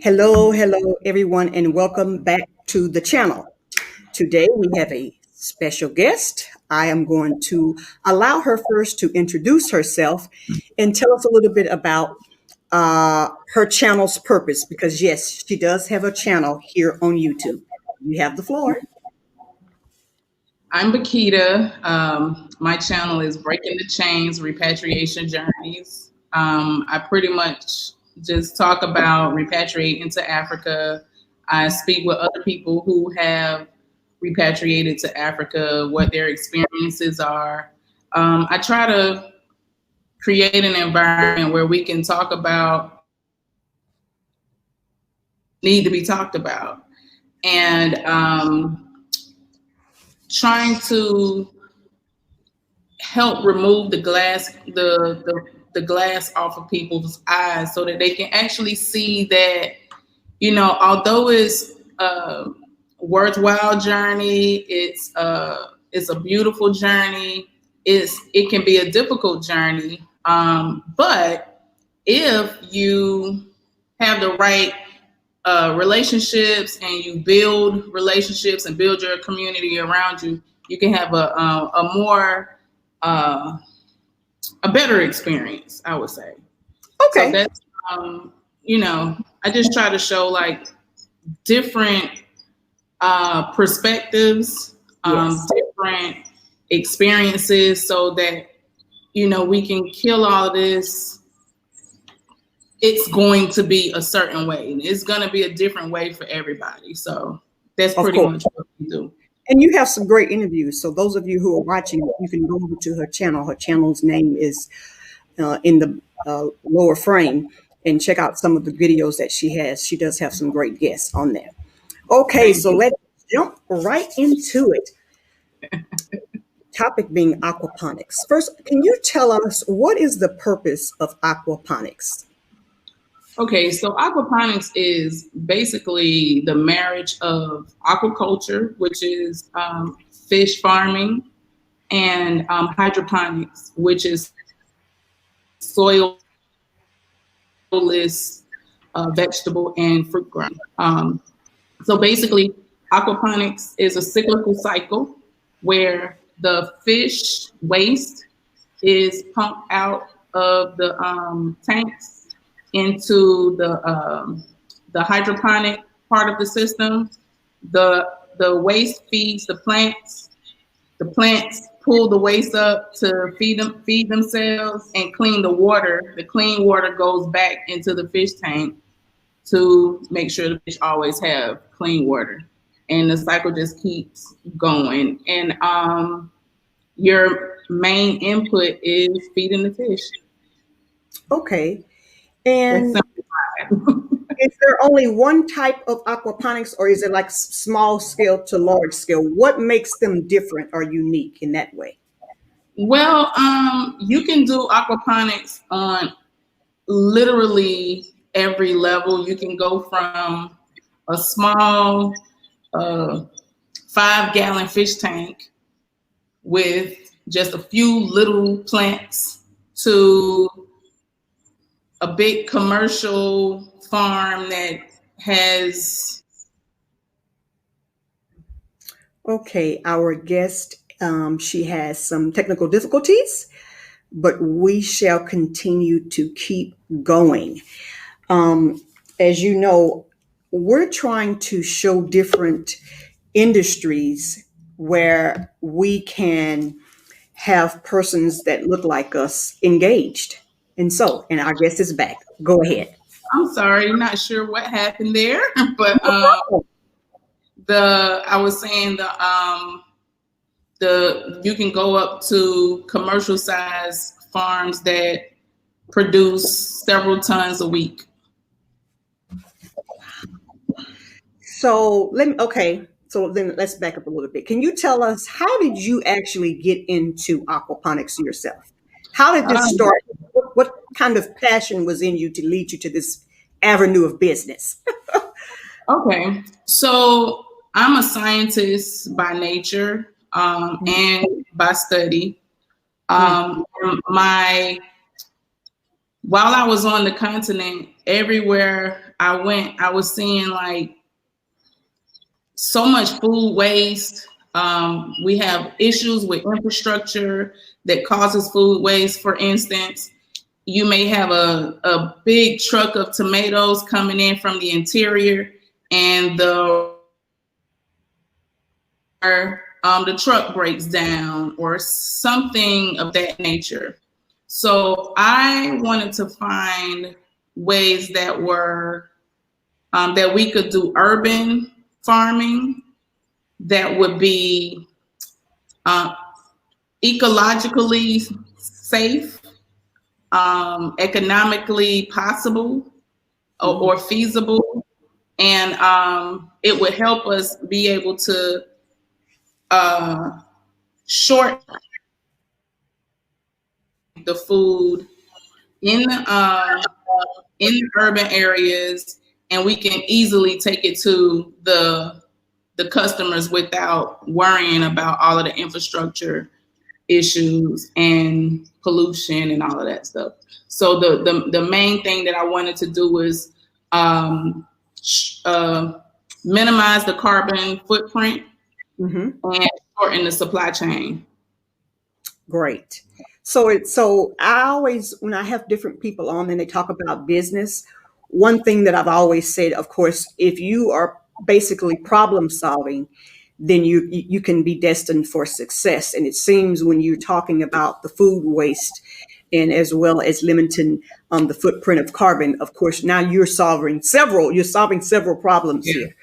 Hello, everyone, and welcome back to the channel. Today we have a special guest. I am going to allow her first to introduce herself and tell us a little bit about her channel's purpose, because yes, she does have a channel here on YouTube. You have the floor. I'm Bakita. My channel is Breaking the Chains, Repatriation Journeys. I pretty much just talk about repatriating to Africa. I speak with other people who have repatriated to Africa, what their experiences are. I try to create an environment where we can talk about need to be talked about, and trying to help remove the glass, the glass off of people's eyes so that they can actually see that, although it's a worthwhile journey, it's a beautiful journey, it can be a difficult journey. But if you have the right relationships and you build relationships and build your community around you, you can have a more a better experience, I would say. Okay. So that's I just try to show like different perspectives, Yes. different experiences, so that we can kill all this. It's going to be a certain way, and it's going to be a different way for everybody. So that's pretty much what we do. And you have some great interviews. So those of you who are watching, you can go over to her channel. Her channel's name is in the lower frame, and check out some of the videos that she has. She does have some great guests on there. Okay, so let's jump right into it. Topic being aquaponics. First, can you tell us what is the purpose of aquaponics? Okay, so aquaponics is basically the marriage of aquaculture, which is fish farming, and hydroponics, which is soilless vegetable and fruit growing. So basically, aquaponics is a cyclical cycle where the fish waste is pumped out of the tanks into the hydroponic part of the system. The waste feeds the plants. The plants pull the waste up to feed themselves and clean the water. The clean water goes back into the fish tank to make sure the fish always have clean water. And the cycle just keeps going. And your main input is feeding the fish. Okay. And is there only one type of aquaponics, or is it like small scale to large scale? What makes them different or unique in that way? Well, you can do aquaponics on literally every level. You can go from a small 5-gallon fish tank with just a few little plants to a big commercial farm that has. Okay, our guest, she has some technical difficulties, but we shall continue to keep going. As you know, we're trying to show different industries where we can have persons that look like us engaged. And our guest is back. Go ahead. I'm sorry, not sure what happened there, but I was saying you can go up to commercial size farms that produce several tons a week. So so then let's back up a little bit. Can you tell us, how did you actually get into aquaponics yourself? How did this start? What kind of passion was in you to lead you to this avenue of business? Okay, so I'm a scientist by nature and by study. While I was on the continent, everywhere I went, I was seeing like so much food waste. We have issues with infrastructure that causes food waste. For instance, you may have a big truck of tomatoes coming in from the interior, and the truck breaks down or something of that nature. So I wanted to find ways that were that we could do urban farming that would be ecologically safe, economically possible or feasible, and it would help us be able to short the food in the urban areas, and we can easily take it to the customers without worrying about all of the infrastructure issues and pollution and all of that stuff. So the main thing that I wanted to do was minimize the carbon footprint and shorten the supply chain. Great. So I always, when I have different people on and they talk about business, one thing that I've always said, of course, if you are basically problem solving, then you can be destined for success. And it seems when you're talking about the food waste and as well as limiting the footprint of carbon, of course, now you're solving several problems here.